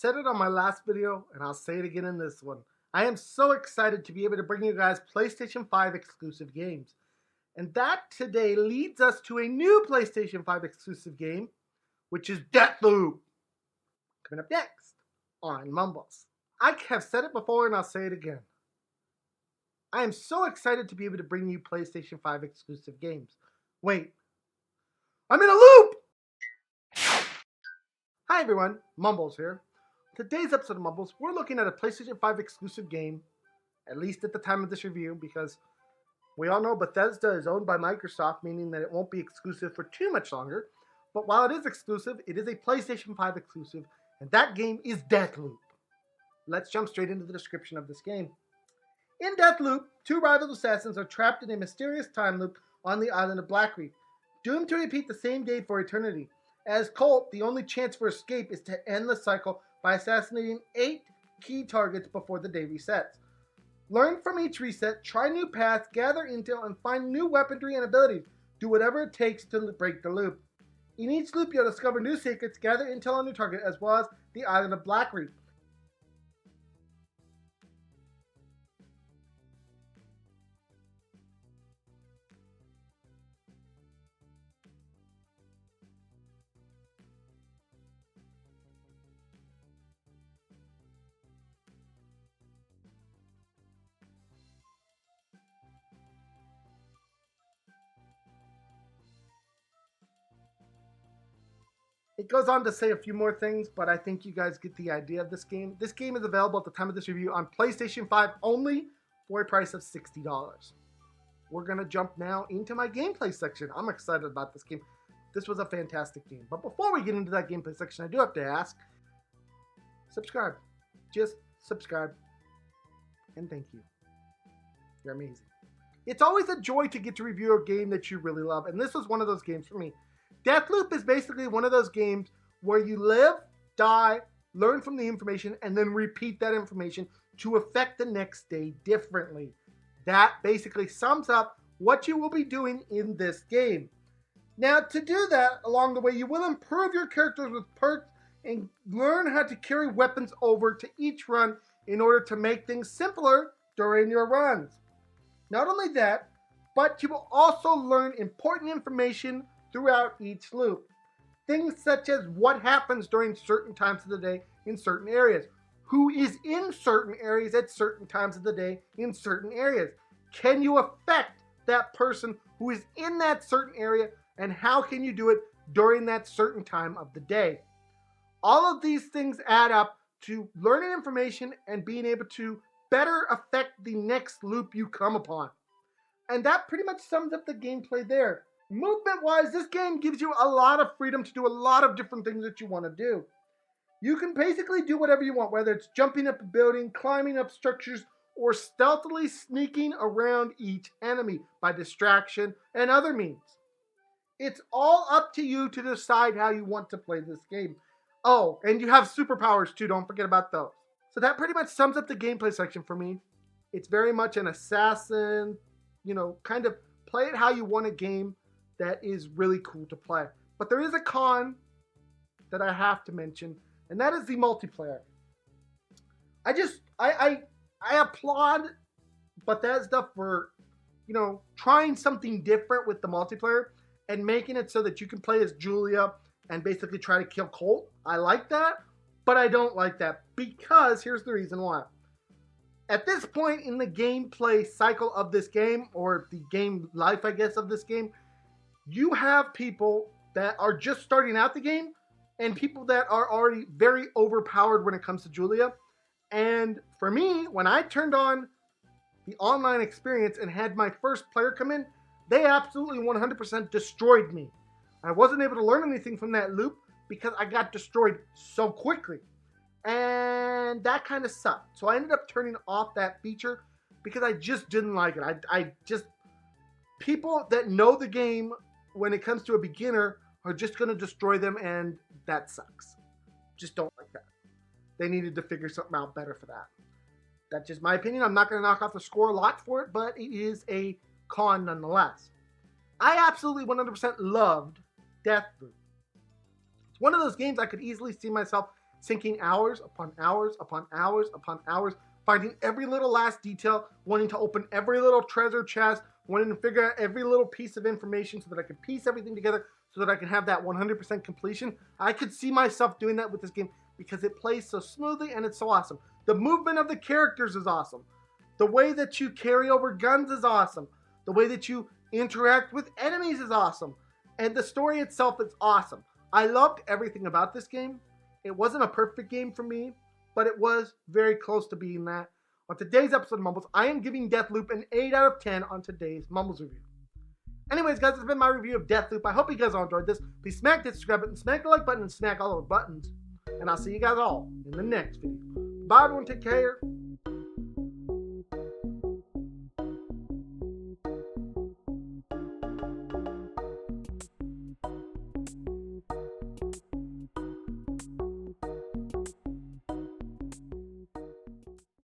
said it on my last video, and I'll say it again in this one. I am so excited to be able to bring you guys PlayStation 5 exclusive games. And that today leads us to a new PlayStation 5 exclusive game, which is DeathLoop. Coming up next on Mumbles. I have said it before and I'll say it again. I am so excited to be able to bring you PlayStation 5 exclusive games. Wait, I'm in a loop! Hi everyone, Mumbles here. Today's episode of Mumbles, we're looking at a PlayStation 5 exclusive game, at least at the time of this review, because we all know Bethesda is owned by Microsoft, meaning that it won't be exclusive for too much longer. But while it is exclusive, it is a PlayStation 5 exclusive, and that game is DeathLoop. Let's jump straight into the description of this game. In DeathLoop, two rival assassins are trapped in a mysterious time loop on the island of Blackreef, doomed to repeat the same day for eternity. As Colt, the only chance for escape is to end the cycle by assassinating 8 key targets before the day resets. Learn from each reset, try new paths, gather intel, and find new weaponry and abilities. Do whatever it takes to break the loop. In each loop, you'll discover new secrets, gather intel on your target, as well as the island of Blackreef. It goes on to say a few more things, but I think you guys get the idea of this game. This game is available at the time of this review on PlayStation 5 only for a price of $60. We're going to jump now into my gameplay section. I'm excited about this game. This was a fantastic game. But before we get into that gameplay section, I do have to ask, subscribe. Just subscribe. And thank you. You're amazing. It's always a joy to get to review a game that you really love, and this was one of those games for me. DeathLoop is basically one of those games where you live, die, learn from the information, and then repeat that information to affect the next day differently. That basically sums up what you will be doing in this game. Now, to do that, along the way, you will improve your characters with perks and learn how to carry weapons over to each run in order to make things simpler during your runs. Not only that, but you will also learn important information throughout each loop. Things such as what happens during certain times of the day in certain areas. Who is in certain areas at certain times of the day in certain areas. Can you affect that person who is in that certain area, and how can you do it during that certain time of the day? All of these things add up to learning information and being able to better affect the next loop you come upon. And that pretty much sums up the gameplay there. Movement-wise, this game gives you a lot of freedom to do a lot of different things that you want to do. You can basically do whatever you want, whether it's jumping up a building, climbing up structures, or stealthily sneaking around each enemy by distraction and other means. It's all up to you to decide how you want to play this game. Oh, and you have superpowers too, don't forget about those. So that pretty much sums up the gameplay section for me. It's very much an assassin, kind of play it how you want a game that is really cool to play. But there is a con that I have to mention, and that is the multiplayer. I applaud Bethesda for, trying something different with the multiplayer and making it so that you can play as Julia and basically try to kill Colt. I like that, but I don't like that because here's the reason why. At this point in the gameplay cycle of this game, or the game life, I guess, of this game, you have people that are just starting out the game and people that are already very overpowered when it comes to Julia. And for me, when I turned on the online experience and had my first player come in, they absolutely 100% destroyed me. I wasn't able to learn anything from that loop because I got destroyed so quickly. And that kind of sucked. So I ended up turning off that feature because I just didn't like it. People that know the game when it comes to a beginner are just going to destroy them, and that sucks. Just don't like that. They needed to figure something out better for that. That's just my opinion. I'm not going to knock off the score a lot for it, but it is a con nonetheless. I absolutely 100% loved DeathLoop. It's one of those games I could easily see myself sinking hours upon hours upon hours upon hours, finding every little last detail, wanting to open every little treasure chest, wanting to figure out every little piece of information so that I can piece everything together so that I can have that 100% completion. I could see myself doing that with this game because it plays so smoothly and it's so awesome. The movement of the characters is awesome. The way that you carry over guns is awesome. The way that you interact with enemies is awesome. And the story itself is awesome. I loved everything about this game. It wasn't a perfect game for me, but it was very close to being that. On today's episode of Mumbles, I am giving DeathLoop an 8 out of 10 on today's Mumbles review. Anyways, guys, this has been my review of DeathLoop. I hope you guys all enjoyed this. Please smack that subscribe button, smack the like button, and smack all those buttons. And I'll see you guys all in the next video. Bye, everyone. Take care.